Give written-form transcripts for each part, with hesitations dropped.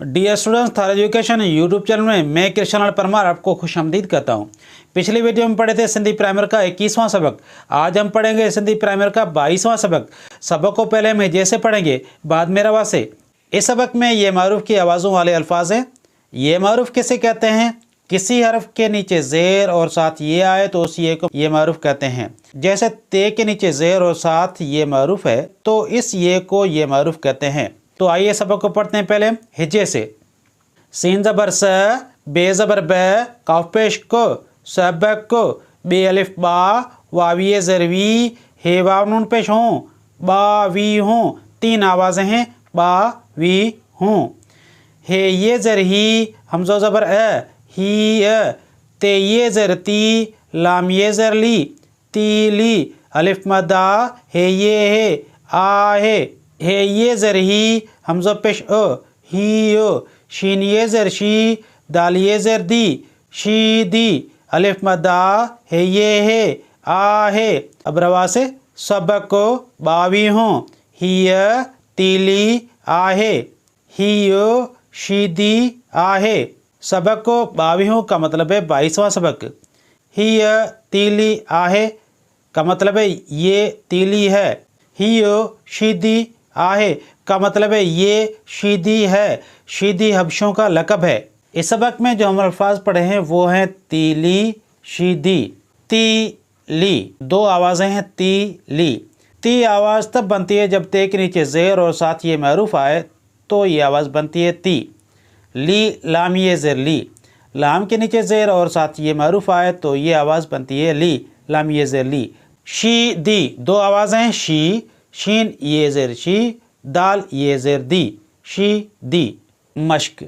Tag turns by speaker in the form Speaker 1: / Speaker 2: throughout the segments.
Speaker 1: Dear students, थारा education YouTube channel में मैं कृष्ण परमार आपको खुशामदीद कहता हूँ। पिछली वीडियो में पढ़े थे सिंधी प्राइमर का 21वां सबक। आज हम पढ़ेंगे सिंधी प्राइमर का 22वां सबक। सबक को पहले हम हिजे से पढ़ेंगे, बाद में रवा से। इस सबक में ये मारूफ की आवाज़ों वाले अल्फाज हैं। ये मारूफ किसे कहते हैं? किसी हर्फ के नीचे ज़ेर और साथ ये आए तो उस ये को ये मारूफ कहते हैं। जैसे ते के नीचे ज़ेर और साथ ये मारूफ है तो इस ये को ये मारूफ कहते हैं। तो आइए सबक को पढ़ते हैं पहले हिजे से। सीन ज़बर स, बे ज़बर ब, काफ पेश को, सबक को, बे अलिफ बा, वाविये ज़रवी, हे वाव नून पेश हों, बा वी हों। तीन आवाज़ें हैं, बा वी हों। हे ये ज़र ही, हमज़ो ज़बर अ, ही अ, ते ये ज़र ती, लाम ये ज़र ली, ती ली, अलिफ मदा, हे ये है, आ है। हे ये ज़र ही, हमज़ो पेश अ, ही ओ, शीन ये ज़र शी, दाल ये ज़र दी, शी दी, अलिफ मदा, है ये है, आ है। अब रवा से सबक को बावी हों, ही तीली आहे, ही ओ, शीदी आहे। सबक को बावी हों का मतलब है 22वां सबक। ही तीली आहे का मतलब है ये तीली है। ही ओ, शीदी आहे का मतलब है ये शीदी है। शीदी हबशों का लक़ब है। इस सबक में जो हम अल्फाज पढ़े हैं वो हैं तीली, शीदी। तीली दो आवाज़ें हैं, तीली। ती आवाज़ तब बनती है जब ते के नीचे ज़ेर और साथ ये मरूफ आए तो ये आवाज़ बनती है ती। ली, लाम ये ज़ेर ली, लाम के नीचे ज़ेर और साथ ये मरूफ आए तो ये आवाज़ बनती है ली, लाम ये ज़ेर ली। शी दी दो आवाज़ें हैं, शी, शीन ये ज़ेर शी, दाल ये ज़ेर दी, शी दी। मश्क,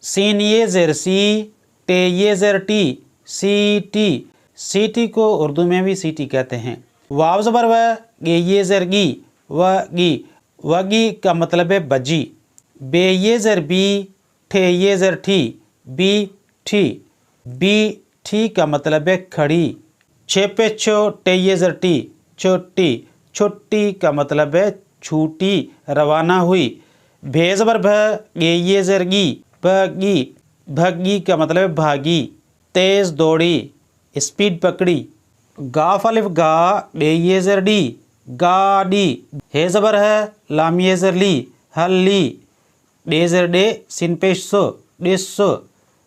Speaker 1: सीन ये ज़ेर सी, टे ये ज़ेर T, C T. C T को उर्दू में भी सी टी कहते हैं। वाव ज़बर व, गे ये ज़ेर गी, व गी, वगी का मतलब है बजी। बे ये ज़ेर बी, ठे ये ज़ेर ठी, बी ठी। बी ठी का मतलब है खड़ी। छे पे छो, टे ये ज़ेर टी, छोटी। छुट्टी का मतलब है छूटी, रवाना हुई। भे ज़बर भ, गे ये ज़ेर गी, भगी, भगी का मतलब है भागी, तेज़ दौड़ी, स्पीड पकड़ी। गाफ अलिफ गा, डे ये ज़ेर डी, गाड़ी। हे ज़बर है, लाम ये ज़ेर ली, हल्ली, डे ज़ेर डे, सिन पेश सो, डिसो,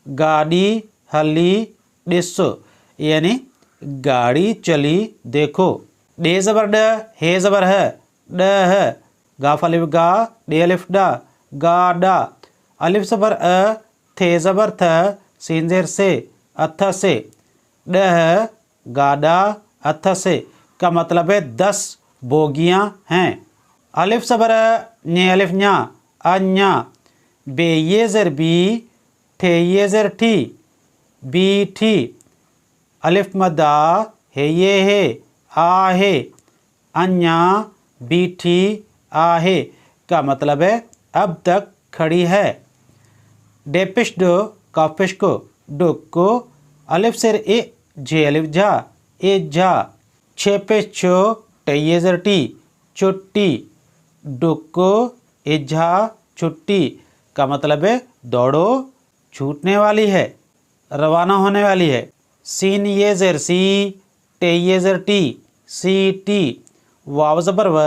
Speaker 1: गाड़ी, हल्ली, डिसो, यानी गाड़ी चली देखो। डे ज़बर ड, हे ज़बर है, ड है। गाफ अलिफ गा, डे अलिफ डा, गाडा। अलिफ ज़बर अ, थे ज़बर थ, सीन ज़ेर से, अथ से। ड है, गाडा, अथ से का मतलब है 10 बोगियाँ हैं। अलिफ ज़बर ने अलिफ न्या, अन्या। बे ये ज़ेर बी, ठे ये ज़ेर ठी, बी ठी। अलिफ मदा, है ये है, आ है। अन्या, बीठी, आहे का मतलब है अब तक खड़ी है। डेपिश डो, कापिश को, डुको। अलिफ सिर ए, जे अलिफ झा, ए झा। छे पे छो, टे ये ज़ेर टी, छुट्टी। डुको, इझा, छुट्टी का मतलब है दौड़ो, छूटने वाली है, रवाना होने वाली है। सीन ये ज़ेर सी, टे ये ज़ेर टी, सी टी। वाव ज़बर व,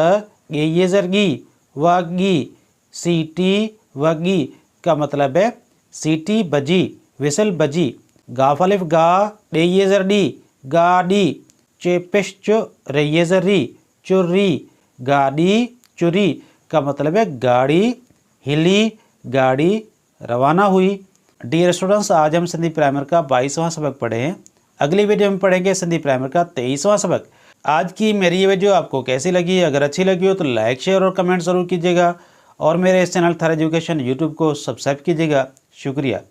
Speaker 1: गे ये ज़ेर गी, वगी, सी टी, वगी का मतलब है सीटी बजी, विसल बजी। गाफ अलिफ गा, डे ये ज़ेर डी, गाड़ी। चेपिश चो, रे ये ज़ेर री, चुर्री, गाड़ी, चुरी का मतलब है गाड़ी हिली, गाड़ी रवाना हुई। डियर स्टूडेंट्स, आज हम सिंधी प्राइमर का 22वां सबक पढ़े हैं। अगली वीडियो में पढ़ेंगे सिंधी प्राइमर का 23वां सबक। आज की मेरी ये वीडियो आपको कैसी लगी? अगर अच्छी लगी हो तो लाइक, शेयर और कमेंट ज़रूर कीजिएगा और मेरे इस चैनल थारा एजुकेशन यूट्यूब को सब्सक्राइब कीजिएगा। शुक्रिया।